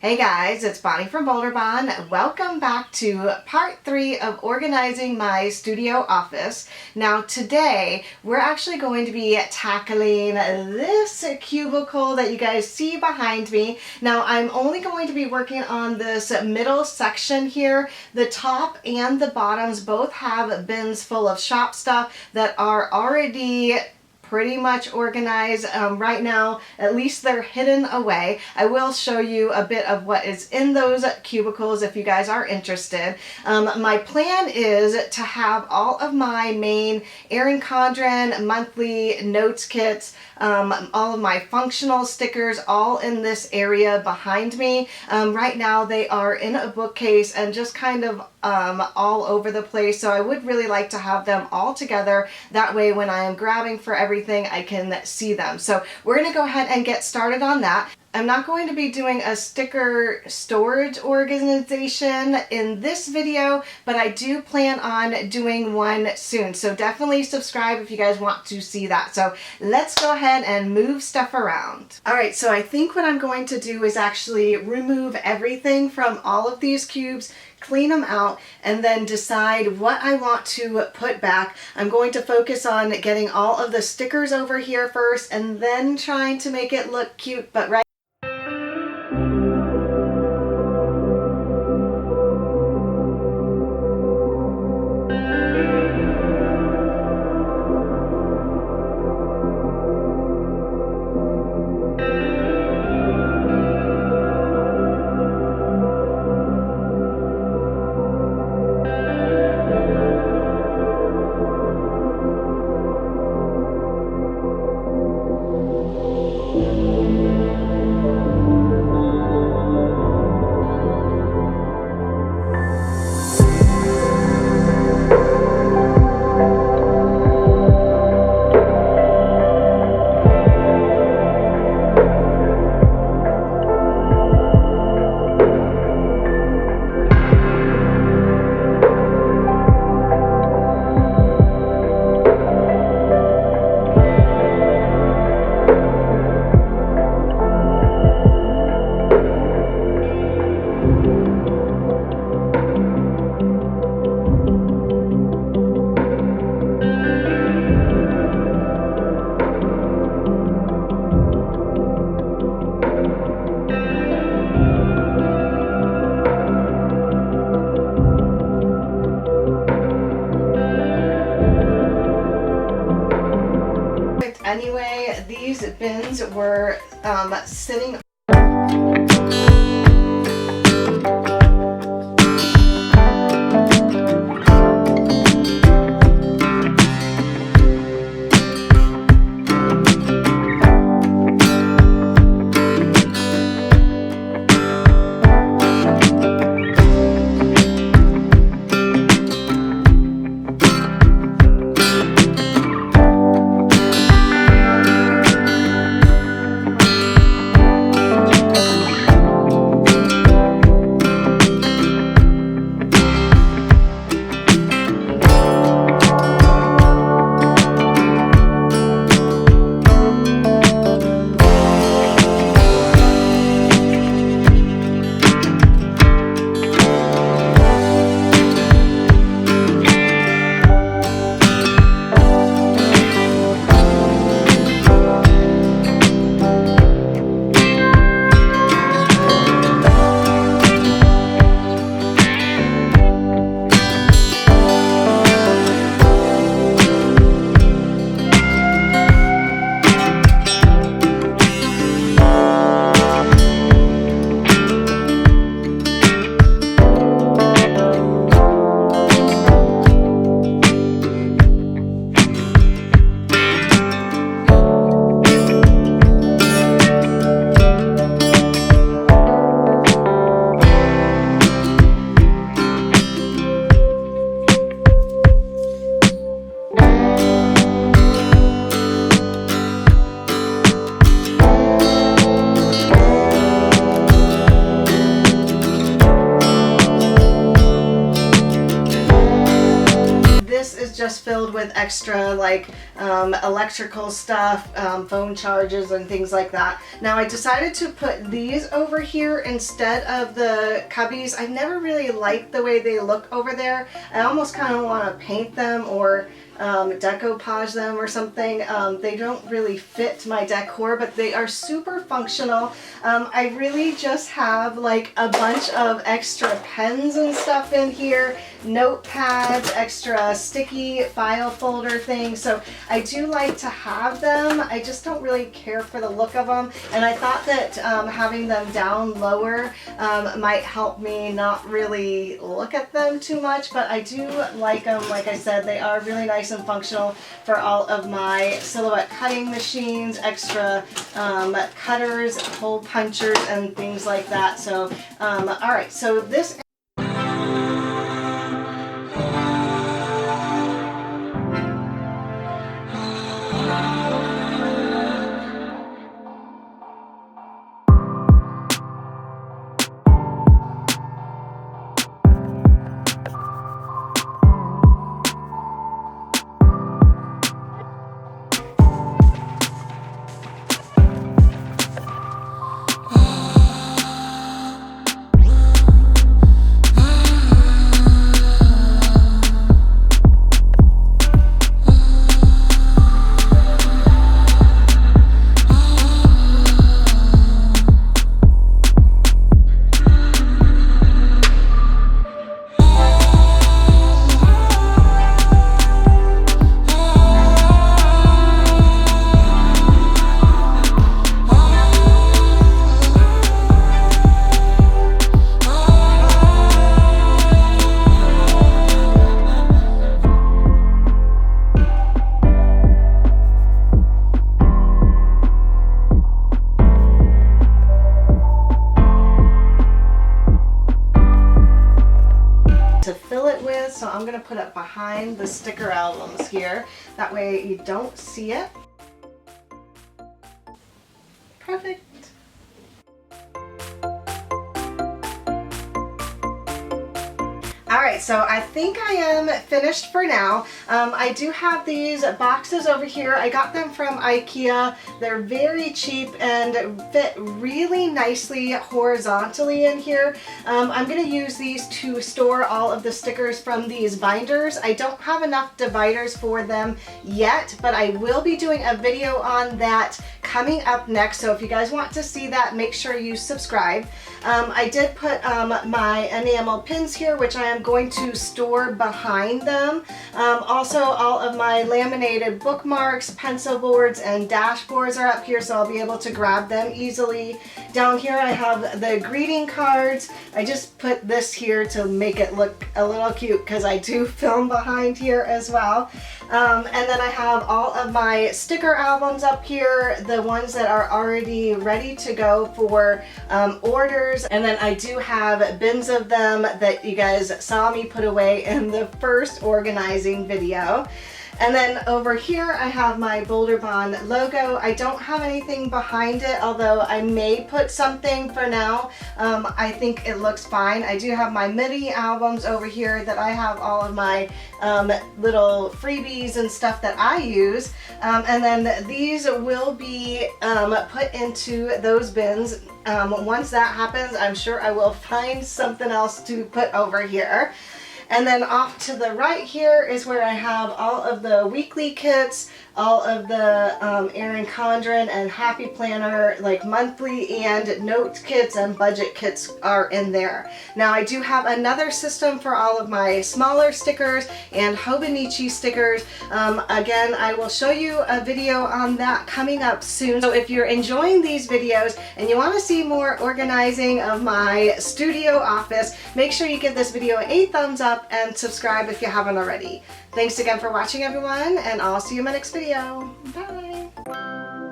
Hey guys, it's Bonnie from Bolderbon. Welcome back to part 3 of organizing my studio office. Now today we're actually going to be tackling this cubicle that you guys see behind me. Now I'm only going to be working on this middle section here. The top and the bottoms both have bins full of shop stuff that are already pretty much organized right now. At least they're hidden away. I will show you a bit of what is in those cubicles if you guys are interested. My plan is to have all of my main Erin Condren monthly notes kits, all of my functional stickers all in this area behind me. Right now they are in a bookcase and just kind of all over the place, so I would really like to have them all together. That way when I am grabbing for everything I can see them. So we're going to go ahead and get started on that. I'm not going to be doing a sticker storage organization in this video, but I do plan on doing one soon. So definitely subscribe if you guys want to see that. So let's go ahead and move stuff around. All right, so I think what I'm going to do is actually remove everything from all of these cubes, clean them out, and then decide what I want to put back. I'm going to focus on getting all of the stickers over here first and then trying to make it look cute, but right anyway, these bins were sitting just filled with extra like electrical stuff, phone charges and things like that. Now I decided to put these over here instead of the cubbies. I never really liked the way they look over there. I almost kind of want to paint them or decoupage them or something. They don't really fit my decor, but they are super functional. I really just have like a bunch of extra pens and stuff in here, notepads, extra sticky file folder things. So I do like to have them. I just don't really care for the look of them. And I thought that having them down lower might help me not really look at them too much, but I do like them. Like I said, they are really nice and functional for all of my silhouette cutting machines, extra cutters, hole punchers, and things like that. So, all right, so this to fill it with, so I'm gonna put it behind the sticker albums here. That way you don't see it. Perfect. Alright, so I think I am finished for now. I do have these boxes over here. I got them from Ikea. They're very cheap and fit really nicely horizontally in here. I'm going to use these to store all of the stickers from these binders. I don't have enough dividers for them yet, but I will be doing a video on that coming up next. So if you guys want to see that, make sure you subscribe. I did put my enamel pins here, which I am going to store behind them. Also, all of my laminated bookmarks, pencil boards, and dashboards are up here, so I'll be able to grab them easily. Down here I have the greeting cards. I just put this here to make it look a little cute because I do film behind here as well. And then I have all of my sticker albums up here, the ones that are already ready to go for orders. And then I do have bins of them that you guys saw me put away in the first organizing video. And then over here I have my Bolderbon logo. I don't have anything behind it, although I may put something for now. I think it looks fine. I do have my MIDI albums over here that I have all of my little freebies and stuff that I use. And then these will be put into those bins. Once that happens, I'm sure I will find something else to put over here. And then off to the right here is where I have all of the weekly kits, all of the Erin Condren and Happy Planner, like monthly and note kits and budget kits are in there. Now I do have another system for all of my smaller stickers and Hobonichi stickers. Again, I will show you a video on that coming up soon. So if you're enjoying these videos and you want to see more organizing of my studio office, make sure you give this video a thumbs up and subscribe if you haven't already. Thanks again for watching, everyone, and I'll see you in my next video. Bye!